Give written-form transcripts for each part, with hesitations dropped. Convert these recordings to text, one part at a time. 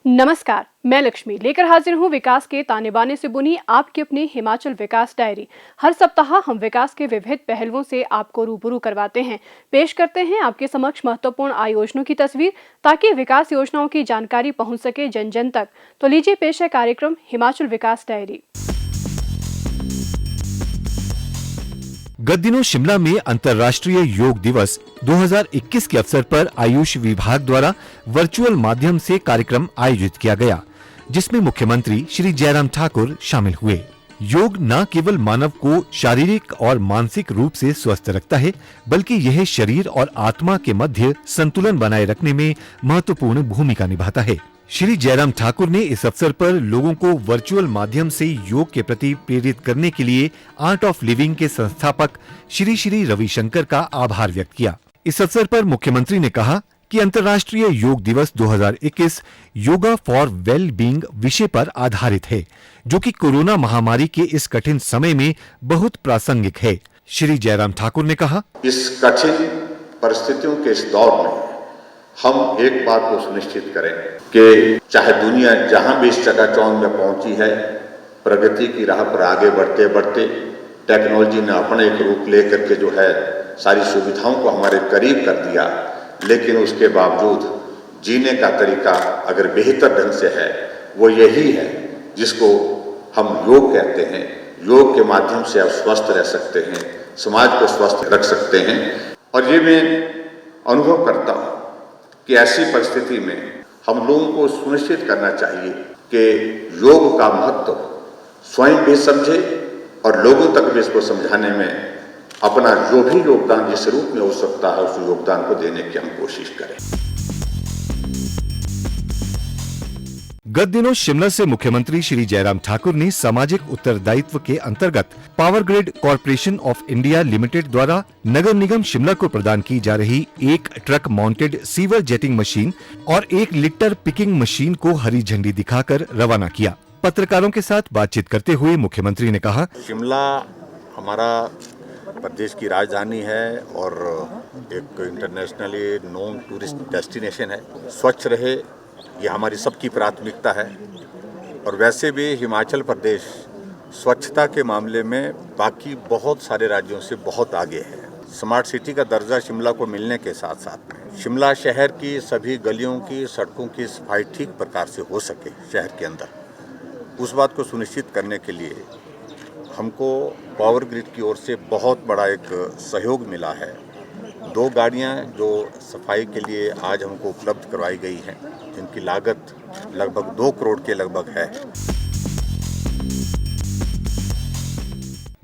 नमस्कार, मैं लक्ष्मी लेकर हाजिर हूँ विकास के ताने बाने से बुनी आपकी अपनी हिमाचल विकास डायरी। हर सप्ताह हम विकास के विविध पहलुओं से आपको रूबरू करवाते हैं, पेश करते हैं आपके समक्ष महत्वपूर्ण आयोजनों की तस्वीर ताकि विकास योजनाओं की जानकारी पहुँच सके जन जन तक। तो लीजिए पेश है कार्यक्रम हिमाचल विकास डायरी। गत दिनों शिमला में अंतर्राष्ट्रीय योग दिवस 2021 के अवसर पर आयुष विभाग द्वारा वर्चुअल माध्यम से कार्यक्रम आयोजित किया गया, जिसमें मुख्यमंत्री श्री जयराम ठाकुर शामिल हुए। योग न केवल मानव को शारीरिक और मानसिक रूप से स्वस्थ रखता है, बल्कि यह शरीर और आत्मा के मध्य संतुलन बनाए रखने में महत्वपूर्ण भूमिका निभाता है। श्री जयराम ठाकुर ने इस अवसर पर लोगों को वर्चुअल माध्यम से योग के प्रति प्रेरित करने के लिए आर्ट ऑफ लिविंग के संस्थापक श्री रविशंकर का आभार व्यक्त किया। इस अवसर पर मुख्यमंत्री ने कहा कि अंतर्राष्ट्रीय योग दिवस 2021 योगा फॉर वेल बीइंग विषय पर आधारित है, जो कि कोरोना महामारी के इस कठिन समय में बहुत प्रासंगिक है। श्री जयराम ठाकुर ने कहा, इस कठिन परिस्थितियों के इस दौर में हम एक बात को सुनिश्चित करें कि चाहे दुनिया जहां भी इस चकाचौंध में पहुंची है, प्रगति की राह पर आगे बढ़ते बढ़ते टेक्नोलॉजी ने अपना एक रूप लेकर के जो है सारी सुविधाओं को हमारे करीब कर दिया, लेकिन उसके बावजूद जीने का तरीका अगर बेहतर ढंग से है वो यही है जिसको हम योग कहते हैं। योग के माध्यम से आप स्वस्थ रह सकते हैं, समाज को स्वस्थ रख सकते हैं। और ये मैं अनुभव करता हूँ कि ऐसी परिस्थिति में हम लोगों को सुनिश्चित करना चाहिए कि योग का महत्व स्वयं भी समझे और लोगों तक भी इसको समझाने में अपना जो भी योगदान जिस रूप में हो सकता है उस योगदान को देने की हम कोशिश करें। गत दिनों शिमला से मुख्यमंत्री श्री जयराम ठाकुर ने सामाजिक उत्तरदायित्व के अंतर्गत power grid corporation of India limited द्वारा नगर निगम शिमला को प्रदान की जा रही एक truck mounted sewer jetting machine और 1 लिटर पिकिंग मशीन को हरी झंडी दिखाकर रवाना किया। पत्रकारों के साथ बातचीत करते हुए मुख्यमंत्री ने कहा, शिमला हमारा प्रदेश की राजधानी है और एक इंटरनेशनली नोन टूरिस्ट डेस्टिनेशन है। स्वच्छ रहे ये हमारी सबकी प्राथमिकता है और वैसे भी हिमाचल प्रदेश स्वच्छता के मामले में बाकी बहुत सारे राज्यों से बहुत आगे है। स्मार्ट सिटी का दर्जा शिमला को मिलने के साथ साथ में शिमला शहर की सभी गलियों की सड़कों की सफाई ठीक प्रकार से हो सके शहर के अंदर, उस बात को सुनिश्चित करने के लिए हमको पावर ग्रिड की ओर से बहुत बड़ा एक सहयोग मिला है। 2 गाड़ियां जो सफाई के लिए आज हमको उपलब्ध करवाई गई हैं, जिनकी लागत लगभग 2 करोड़ के लगभग है।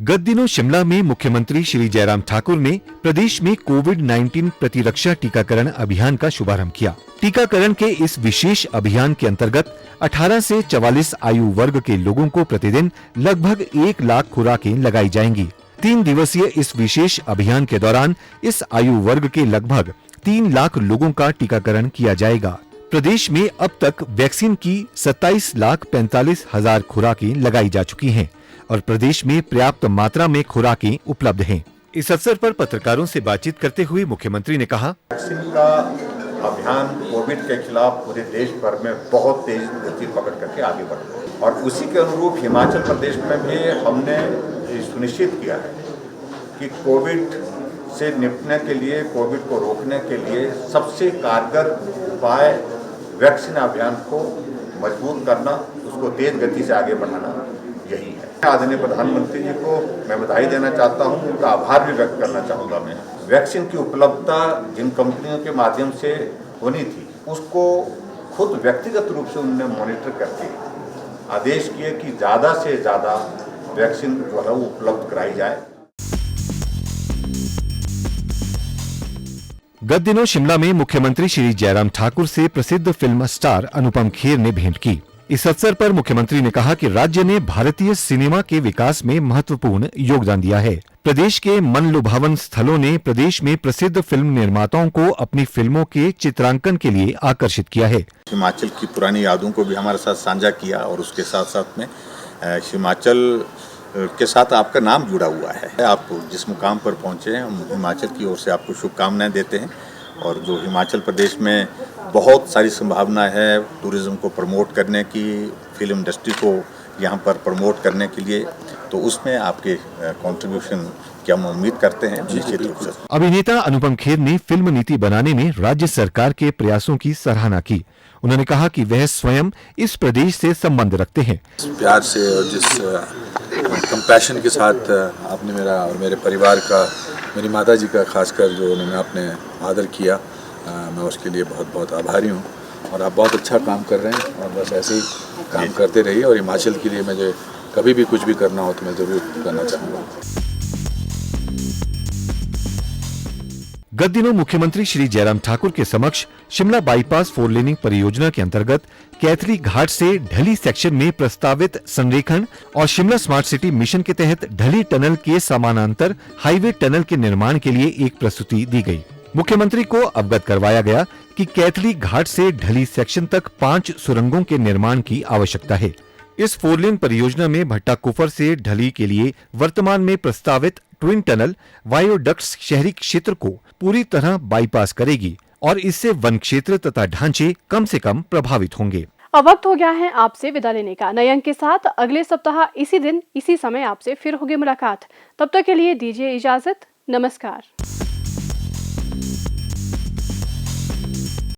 गत दिनों शिमला में मुख्यमंत्री श्री जयराम ठाकुर ने प्रदेश में कोविड-19 प्रतिरक्षा टीकाकरण अभियान का शुभारंभ किया। टीकाकरण के इस विशेष अभियान के अंतर्गत 18 से 44 आयु वर्ग के लोगों को प्रतिदिन लगभग 1 लाख खुराकें लगाई जाएंगी। 3 दिवसीय इस विशेष अभियान के दौरान इस आयु वर्ग के लगभग 3 लाख लोगों का टीकाकरण किया जाएगा। प्रदेश में अब तक वैक्सीन की 27,45,000 खुराकें लगाई जा चुकी हैं और प्रदेश में पर्याप्त मात्रा में खुराकें उपलब्ध हैं। इस अवसर पर पत्रकारों से बातचीत करते हुए मुख्यमंत्री ने कहा, वैक्सीन का अभियान कोविड के खिलाफ पूरे देश भर में बहुत तेज गति पकड़ करके आगे बढ़ रहा है और उसी के अनुरूप हिमाचल प्रदेश में भी हमने सुनिश्चित किया है कि कोविड से निपटने के लिए, कोविड को रोकने के लिए सबसे कारगर उपाय वैक्सीन अभियान को मजबूत करना, उसको तेज गति से आगे बढ़ाना यही है। आदरणीय प्रधानमंत्री जी को मैं बधाई देना चाहता हूँ, उनका आभार भी व्यक्त करना चाहूँगा। मैं वैक्सीन की उपलब्धता जिन कंपनियों के माध्यम से होनी थी उसको खुद व्यक्तिगत रूप से उन्होंने मॉनिटर करके आदेश किए कि ज़्यादा से ज़्यादा वैक्सीन जो है वो उपलब्ध कराई जाए। गत दिनों शिमला में मुख्यमंत्री श्री जयराम ठाकुर से प्रसिद्ध फिल्म स्टार अनुपम खेर ने भेंट की। इस अवसर पर मुख्यमंत्री ने कहा कि राज्य ने भारतीय सिनेमा के विकास में महत्वपूर्ण योगदान दिया है। प्रदेश के मन लुभावन स्थलों ने प्रदेश में प्रसिद्ध फिल्म निर्माताओं को अपनी फिल्मों के चित्रांकन के लिए आकर्षित किया है। हिमाचल की पुरानी यादों को भी हमारे साथ साझा किया और उसके साथ साथ में हिमाचल के साथ आपका नाम जुड़ा हुआ है। आप जिस मुकाम पर पहुंचे हैं, हम हिमाचल की ओर से आपको शुभकामनाएं देते हैं और जो हिमाचल प्रदेश में बहुत सारी संभावना है टूरिज़्म को प्रमोट करने की, फिल्म इंडस्ट्री को यहाँ पर प्रमोट करने के लिए, तो उसमें आपके कंट्रीब्यूशन की हम उम्मीद करते हैं निश्चित रूप से। अभिनेता अनुपम खेर ने फिल्म नीति बनाने में राज्य सरकार के प्रयासों की सराहना की। उन्होंने कहा कि वह स्वयं इस प्रदेश से संबंध रखते हैं। प्यार से और जिस कंपैशन के साथ आपने मेरा और मेरे परिवार का, मेरी माताजी का खासकर जो उन्होंने आपने आदर किया, मैं उसके लिए बहुत बहुत आभारी हूँ। और आप बहुत अच्छा काम कर रहे हैं और बस ऐसे ही काम करते रहिए। और हिमाचल के लिए मुझे कभी भी कुछ भी करना हो तो मैं ज़रूर करना चाहूँगा। गत दिनों मुख्यमंत्री श्री जयराम ठाकुर के समक्ष शिमला बाईपास 4 लेनिंग परियोजना के अंतर्गत कैथली घाट से ढली सेक्शन में प्रस्तावित संरेखण और शिमला स्मार्ट सिटी मिशन के तहत ढली टनल के समानांतर हाईवे टनल के निर्माण के लिए एक प्रस्तुति दी गई। मुख्यमंत्री को अवगत करवाया गया कि कैथली घाट से ढली सेक्शन तक 5 सुरंगों के निर्माण की आवश्यकता है। इस 4 लेन परियोजना में भट्टा कुफर से ढली के लिए वर्तमान में प्रस्तावित ट्विन टनल वायोडक्ट्स शहरी क्षेत्र को पूरी तरह बाईपास करेगी और इससे वन क्षेत्र तथा ढांचे कम से कम प्रभावित होंगे। अब वक्त हो गया है आपसे विदा लेने का। नए अंक के साथ अगले सप्ताह इसी दिन इसी समय आपसे फिर होगी मुलाकात। तब तक के लिए दीजिए इजाजत। नमस्कार।